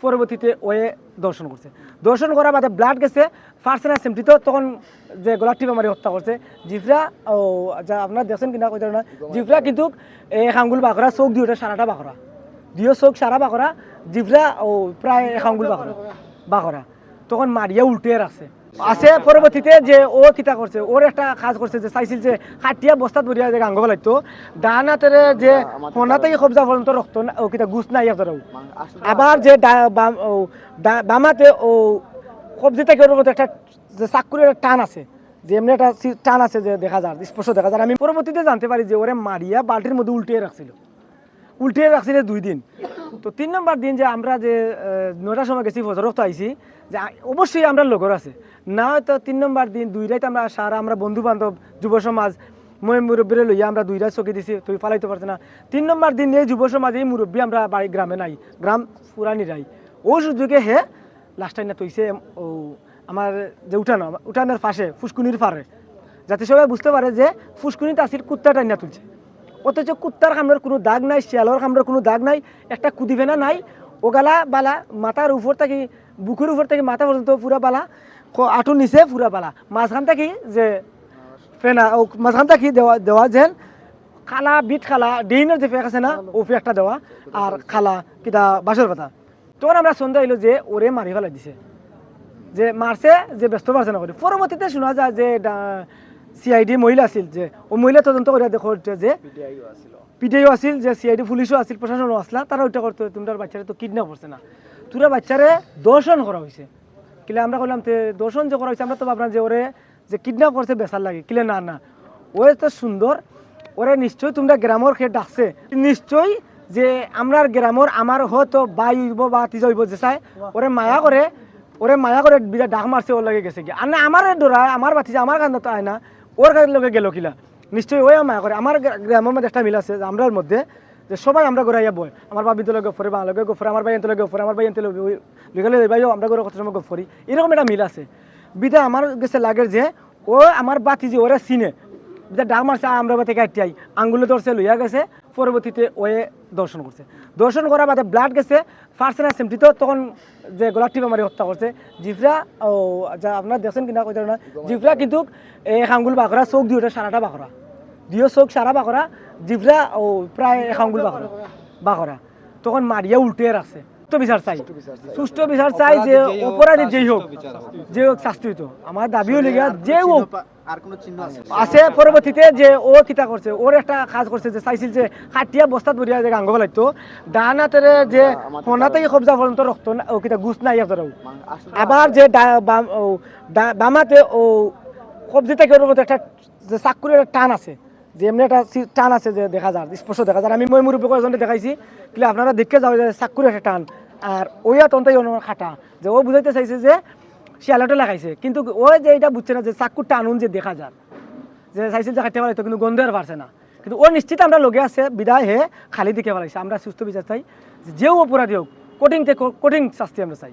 পরবর্তীতে ওয়ে দর্শন করছে। দর্শন করার বাদে ব্লাড গেছে ফার্স্ট অ্যাসেম্বলি তো তখন যে গলা টিপা মারি হত্যা করছে জিফরা ও যা আপনারা দেখছেন কিনা কইতে না জিফরা কিন্তু এক আঙ্গুল বাকরা চোখ দিয়ে ওটা সারাটা বাকরা দিও চোখ সারা বাকরা জিফরা ও প্রায় এক আঙ্গুল বাকরা তখন মারিয়া উল্টে রাখছে আছে। পরবর্তীতে যে ও কিতা করছে ওর একটা কাজ করছে যে চাইছিল যে খাটিয়া বস্তাত ভরিয়া যে গাঙ্গ বেলাইতো ডান হাতের যে ফোনা থেকে কবজা পর্যন্ত রক্ত ও কিতা গুছ নাই এতটাও আবার যে বামাতে ও কবজি থেকে ওর মধ্যে একটা যে চাকুরের টান আছে যে এমনি একটা টান আছে যে দেখা যায় স্পষ্ট দেখা যায়। আমি পরবর্তীতে জানতে পারি যে ওরে মারিয়া বালতির মধ্যে উল্টিয়ে রাখছিল 2 দিন। তো 3 নম্বর দিন যে আমরা যে 9টার সময় গেছি ফজর তো আইছি যে অবশ্যই আমরা লোকের আছে না হয়তো 3 নম্বর দিন 2 রাত আমরা সারা আমরা বন্ধু বান্ধব যুব সমাজ মই মুরব্বীরে লইয়া আমরা 2 রাত চকি দিছি তুই ফালাইতে পারছে না। 3 নম্বর দিন এই যুব সমাজ এই মুরব্বী আমরা বাড়ি গ্রামে নাই গ্রাম পুরানি রাই ও সুযোগে হে লাস্ট টাইম না তৈছে ও আমার যে উঠানের পাশে ফুসকুনির পারে যাতে সবাই বুঝতে পারে যে ফুসকুনিতে আসিল কুত্তা টাইনা তুলছে অথচ কুত্তার কামড়ের কোনো দাগ নাই শিয়ালোর কামড়ের কোনো দাগ নাই একটা কুদিফেনা নাই ওগালা বালা মাথার উপর থেকে বুকের উপর থেকে মাথা পর্যন্ত পুরা বালা আঁটুর নিচে পুরা বালা মাঝখান থেকে যে ফেনা ও মাঝখান থেকে দেওয়া যেন খালা বিট খালা ডিনের যে ফেক আছে না ও ফেকটা দেওয়া আর খালা কিতা বাসর কথা। তখন আমরা সন্ধ্যা হইলো যে ওরে মারি ফেলাই দিছে যে মারছে যে ব্যস্ত পারছে না করে। পরবর্তীতে শোনা যায় যে সিআইডি মহিলা আছিল যে ও মহিলা তদন্ত করে দেখো যে পিডিআইও আছিল যে সিআইডি পুলিশও আছিল প্রশাসনও আসলা তারা ওইটা করতে তোমার বাচ্চারা তো কিডন্যাপ করছে না তোরা বাচ্চারে দর্শন করা হয়েছে কিলে আমরা বললাম তে দর্শন যে করা হয়েছে আমরা তো ভাবলাম যে ওরে যে কিডন্যাপ করছে বেসার লাগে কিলে না না ওরে তো সুন্দর ওরে নিশ্চয়ই তোমরা গ্রামের খেয়ে ডাকছে নিশ্চয়ই যে আমরা গ্রামের আমার হয়তো বাই হইব বা তিজ হইব যে চাই ওরে মায়া করে বিরাট ডাক মারছে ওর লাগে গেছে কি আর না আমার ডরায় আমার বাতিছে আমার কান্দ তো আয় না ওর কাছে লোকে গেল কিলা নিশ্চয়ই ওই মায়া করে। আমার গ্রামের মধ্যে একটা মিল আছে আমরার মধ্যে যে সবাই আমরা ঘুরাইয়া বই আমার বাবি তোলে গফরে বা লগে গফরে আমার ভাই এনতলে গফরে আমার ভাই এনতলে লিগালে ভাইও আমরা ঘরে কত সময় গফরি এরকম একটা মিল আছে বিদা আমার গেছে লাগে যে ও আমার বাতি যে ওরা চিনে বিদা ডাক মারছে আমরা বাতি কাটি আই আঙ্গুলে ধরছে লইয়া গেছে পরবর্তীতে ওয়ে দর্শন করছে। দর্শন করার বাদে ব্লাড গেছে ফার্স্ট অ্যাসেম্বলি তো তখন যে গলা টিপা মারি হত্যা করছে জিফরা ও যা আপনারা দেখছেন কিনা কইতে না জিফরা কিন্তু এক আঙ্গুল বাকরা চোখ দিয়ে ওটা সারাটা বাকরা দিও চোখ সারা বাকরা জিফরা ও প্রায় এক আঙ্গুল বাকরা তখন মারিয়া উল্টে রাখছে। সুষ্ঠু বিচার চাই যে অপরাধী যেই হোক শাস্তি হইতো আমার দাবিও লেগে যে হোক আছে। পরবর্তীতে যে ও কিতা করছে ওর একটা কাজ করছে যে চাইছিল যে খাটিয়া বস্তাত ভরিয়া যে গাঙ্গ বেলাইতো ডান হাতের যে ফোনা থেকে কবজা পর্যন্ত রক্ত ও কিতা গুছ নাই এতটাও আবার যে বামাতে ও কবজি থেকে ওর মধ্যে একটা যে চাকুরের টান আছে যে এমনি একটা টান আছে যে দেখা যায় স্পষ্ট দেখা যায়। আমি মই মুরব্বী কয়েকজনকে দেখাইছি কিন্তু আপনারা দেখে যাবে যে চাকুরের একটা টান আর ওইয়া তন্তাই খাটা যে ও বুঝাইতে চাইছে যে শিয়ালাটা লাগাইছে কিন্তু ও যে এটা বুঝছে না যে চাকুর টানুন যে দেখা যায় যে চাইছিল যে খাটতে পারতো কিন্তু গন্ধ আর পারছে না কিন্তু ও নিশ্চিত আমরা লগে আছে বিদায় হে খালি দিকে পালাইছে। আমরা সুস্থ বিচার চাই যেও অপরাধী হোক কঠিন শাস্তি আমরা চাই।